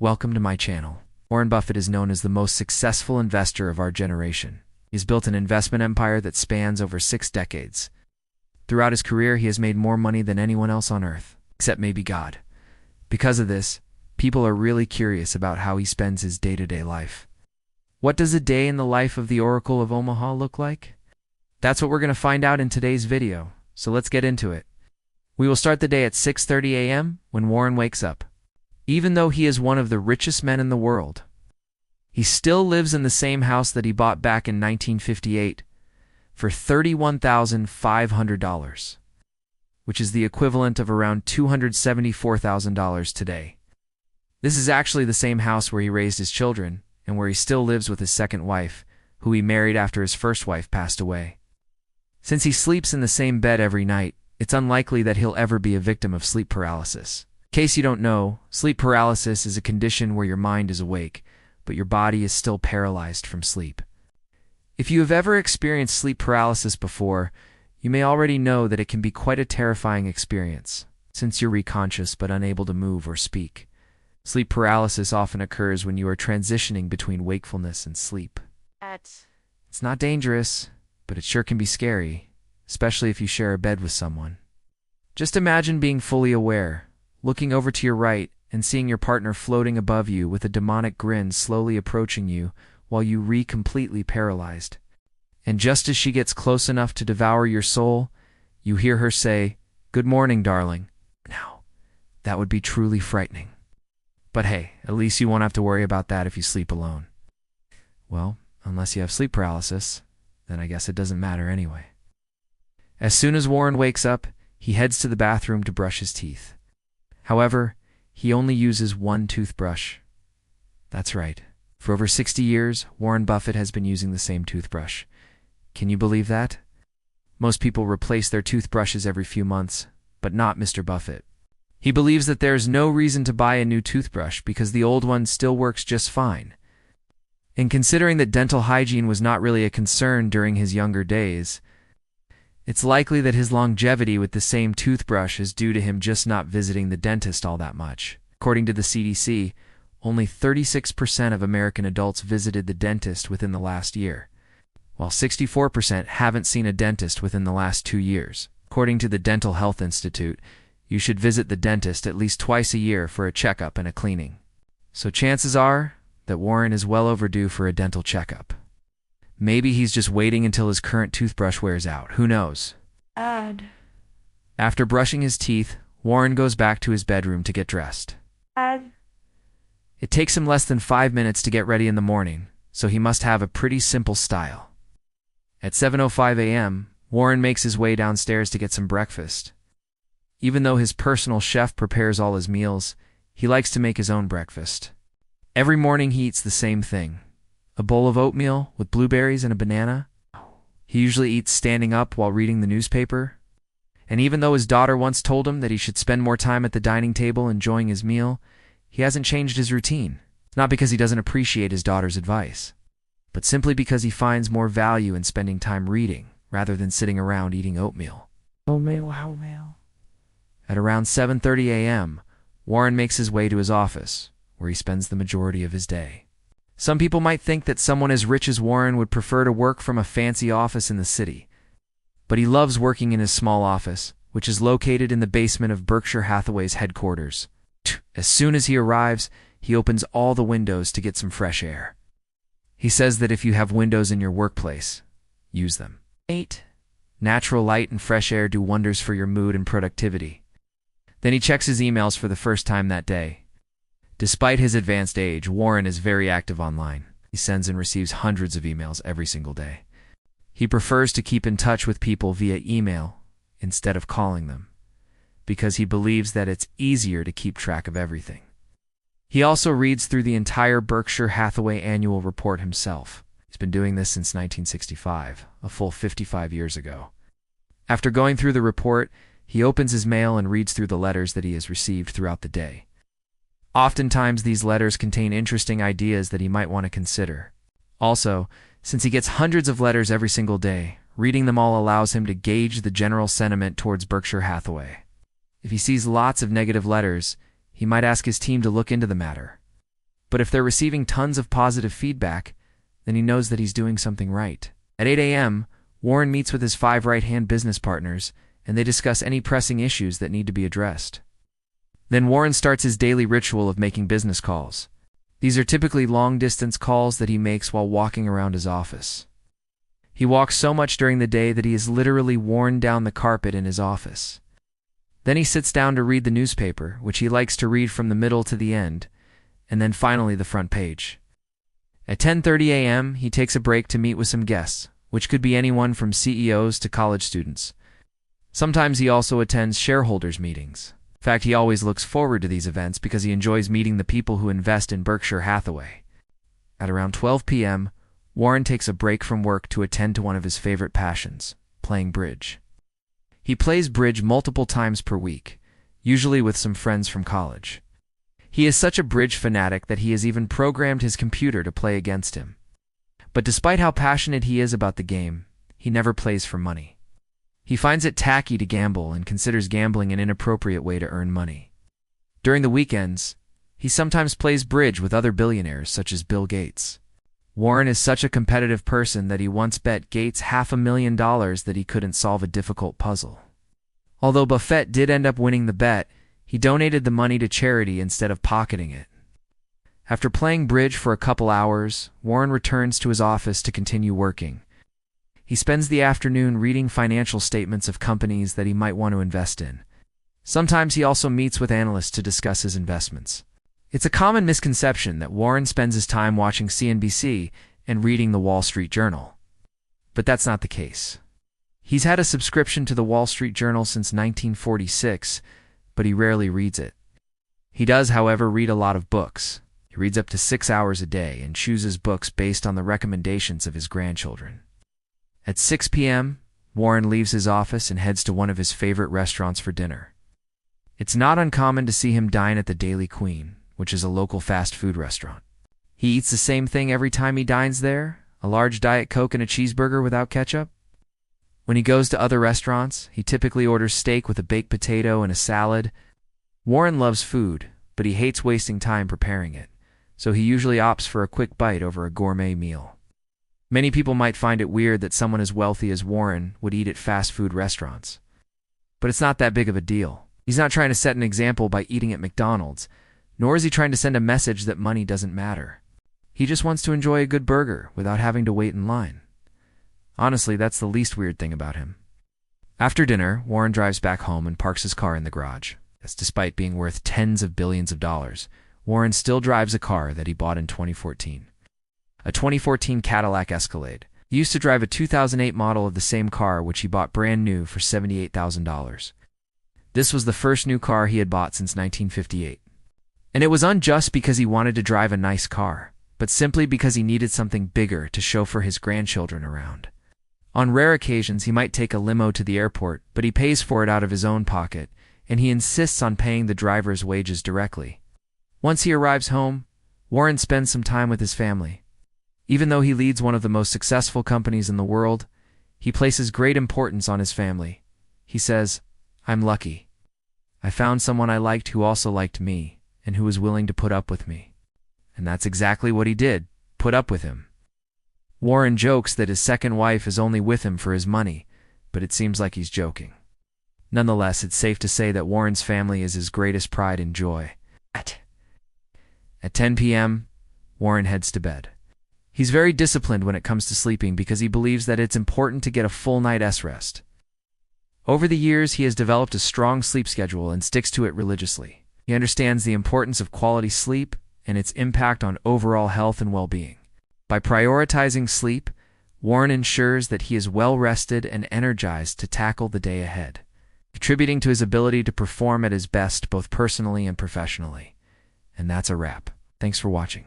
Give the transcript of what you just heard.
Welcome to my channel. Warren Buffett is known as the most successful investor of our generation. He's built an investment empire that spans over 6 decades. Throughout his career, he has made more money than anyone else on earth, except maybe God. Because of this, people are really curious about how he spends his day-to-day life. What does a day in the life of the Oracle of Omaha look like? That's what we're going to find out in today's video, so let's get into it. We will start the day at 6:30 a.m. when Warren wakes up. Even though he is one of the richest men in the world, he still lives in the same house that he bought back in 1958 for $31,500, which is the equivalent of around $274,000 today. This is actually the same house where he raised his children and where he still lives with his second wife, who he married after his first wife passed away. Since he sleeps in the same bed every night, it's unlikely that he'll ever be a victim of sleep paralysis. In case you don't know, sleep paralysis is a condition where your mind is awake, but your body is still paralyzed from sleep. If you have ever experienced sleep paralysis before, you may already know that it can be quite a terrifying experience, since you're reconscious but unable to move or speak. Sleep paralysis often occurs when you are transitioning between wakefulness and sleep. It's not dangerous, but it sure can be scary, especially if you share a bed with someone. Just imagine being fully aware, looking over to your right and seeing your partner floating above you with a demonic grin slowly approaching you while you completely paralyzed. And just as she gets close enough to devour your soul, you hear her say, "Good morning, darling." Now, that would be truly frightening. But hey, at least you won't have to worry about that if you sleep alone. Well, unless you have sleep paralysis, then I guess it doesn't matter anyway. As soon as Warren wakes up, he heads to the bathroom to brush his teeth. However, he only uses one toothbrush. That's right. For over 60 years, Warren Buffett has been using the same toothbrush. Can you believe that? Most people replace their toothbrushes every few months, but not Mr. Buffett. He believes that there's no reason to buy a new toothbrush because the old one still works just fine. And considering that dental hygiene was not really a concern during his younger days, it's likely that his longevity with the same toothbrush is due to him just not visiting the dentist all that much. According to the CDC, only 36% of American adults visited the dentist within the last year, while 64% haven't seen a dentist within the last 2 years. According to the Dental Health Institute, you should visit the dentist at least twice a year for a checkup and a cleaning. So chances are that Warren is well overdue for a dental checkup. Maybe he's just waiting until his current toothbrush wears out. Who knows? After brushing his teeth, Warren goes back to his bedroom to get dressed. It takes him less than 5 minutes to get ready in the morning, so he must have a pretty simple style. At 7:05 a.m., Warren makes his way downstairs to get some breakfast. Even though his personal chef prepares all his meals, he likes to make his own breakfast. Every morning he eats the same thing: a bowl of oatmeal with blueberries and a banana. He usually eats standing up while reading the newspaper. And even though his daughter once told him that he should spend more time at the dining table enjoying his meal, he hasn't changed his routine. Not because he doesn't appreciate his daughter's advice, but simply because he finds more value in spending time reading rather than sitting around eating oatmeal. At around 7:30 a.m., Warren makes his way to his office, where he spends the majority of his day. Some people might think that someone as rich as Warren would prefer to work from a fancy office in the city. But he loves working in his small office, which is located in the basement of Berkshire Hathaway's headquarters. As soon as he arrives, he opens all the windows to get some fresh air. He says that if you have windows in your workplace, use them. 8. Natural light and fresh air do wonders for your mood and productivity. Then he checks his emails for the first time that day. Despite his advanced age, Warren is very active online. He sends and receives hundreds of emails every single day. He prefers to keep in touch with people via email instead of calling them, because he believes that it's easier to keep track of everything. He also reads through the entire Berkshire Hathaway annual report himself. He's been doing this since 1965, a full 55 years ago. After going through the report, he opens his mail and reads through the letters that he has received throughout the day. Oftentimes, these letters contain interesting ideas that he might want to consider. Also, since he gets hundreds of letters every single day, reading them all allows him to gauge the general sentiment towards Berkshire Hathaway. If he sees lots of negative letters, he might ask his team to look into the matter. But if they're receiving tons of positive feedback, then he knows that he's doing something right. At 8 a.m., Warren meets with his 5 right-hand business partners, and they discuss any pressing issues that need to be addressed. Then Warren starts his daily ritual of making business calls. These are typically long-distance calls that he makes while walking around his office. He walks so much during the day that he has literally worn down the carpet in his office. Then he sits down to read the newspaper, which he likes to read from the middle to the end, and then finally the front page. At 10:30 a.m., he takes a break to meet with some guests, which could be anyone from CEOs to college students. Sometimes he also attends shareholders' meetings. In fact, he always looks forward to these events because he enjoys meeting the people who invest in Berkshire Hathaway. At around 12 p.m., Warren takes a break from work to attend to one of his favorite passions, playing bridge. He plays bridge multiple times per week, usually with some friends from college. He is such a bridge fanatic that he has even programmed his computer to play against him. But despite how passionate he is about the game, he never plays for money. He finds it tacky to gamble and considers gambling an inappropriate way to earn money. During the weekends, he sometimes plays bridge with other billionaires such as Bill Gates. Warren is such a competitive person that he once bet Gates $500,000 that he couldn't solve a difficult puzzle. Although Buffett did end up winning the bet, he donated the money to charity instead of pocketing it. After playing bridge for a couple hours, Warren returns to his office to continue working. He spends the afternoon reading financial statements of companies that he might want to invest in. Sometimes he also meets with analysts to discuss his investments. It's a common misconception that Warren spends his time watching CNBC and reading the Wall Street Journal. But that's not the case. He's had a subscription to the Wall Street Journal since 1946, but he rarely reads it. He does, however, read a lot of books. He reads up to 6 hours a day and chooses books based on the recommendations of his grandchildren. At 6 p.m., Warren leaves his office and heads to one of his favorite restaurants for dinner. It's not uncommon to see him dine at the Daily Queen, which is a local fast food restaurant. He eats the same thing every time he dines there, a large Diet Coke and a cheeseburger without ketchup. When he goes to other restaurants, he typically orders steak with a baked potato and a salad. Warren loves food, but he hates wasting time preparing it, so he usually opts for a quick bite over a gourmet meal. Many people might find it weird that someone as wealthy as Warren would eat at fast food restaurants. But it's not that big of a deal. He's not trying to set an example by eating at McDonald's, nor is he trying to send a message that money doesn't matter. He just wants to enjoy a good burger without having to wait in line. Honestly, that's the least weird thing about him. After dinner, Warren drives back home and parks his car in the garage. As despite being worth tens of billions of dollars, Warren still drives a car that he bought in 2014. A 2014 Cadillac Escalade. He used to drive a 2008 model of the same car, which he bought brand new for $78,000. This was the first new car he had bought since 1958. And it was unjust because he wanted to drive a nice car, but simply because he needed something bigger to chauffeur his grandchildren around. On rare occasions, he might take a limo to the airport, but he pays for it out of his own pocket, and he insists on paying the driver's wages directly. Once he arrives home, Warren spends some time with his family. Even though he leads one of the most successful companies in the world, he places great importance on his family. He says, "I'm lucky. I found someone I liked who also liked me, and who was willing to put up with me." And that's exactly what he did, put up with him. Warren jokes that his second wife is only with him for his money, but it seems like he's joking. Nonetheless, it's safe to say that Warren's family is his greatest pride and joy. At 10 p.m., Warren heads to bed. He's very disciplined when it comes to sleeping because he believes that it's important to get a full night's rest. Over the years, he has developed a strong sleep schedule and sticks to it religiously. He understands the importance of quality sleep and its impact on overall health and well-being. By prioritizing sleep, Warren ensures that he is well-rested and energized to tackle the day ahead, contributing to his ability to perform at his best both personally and professionally. And that's a wrap. Thanks for watching.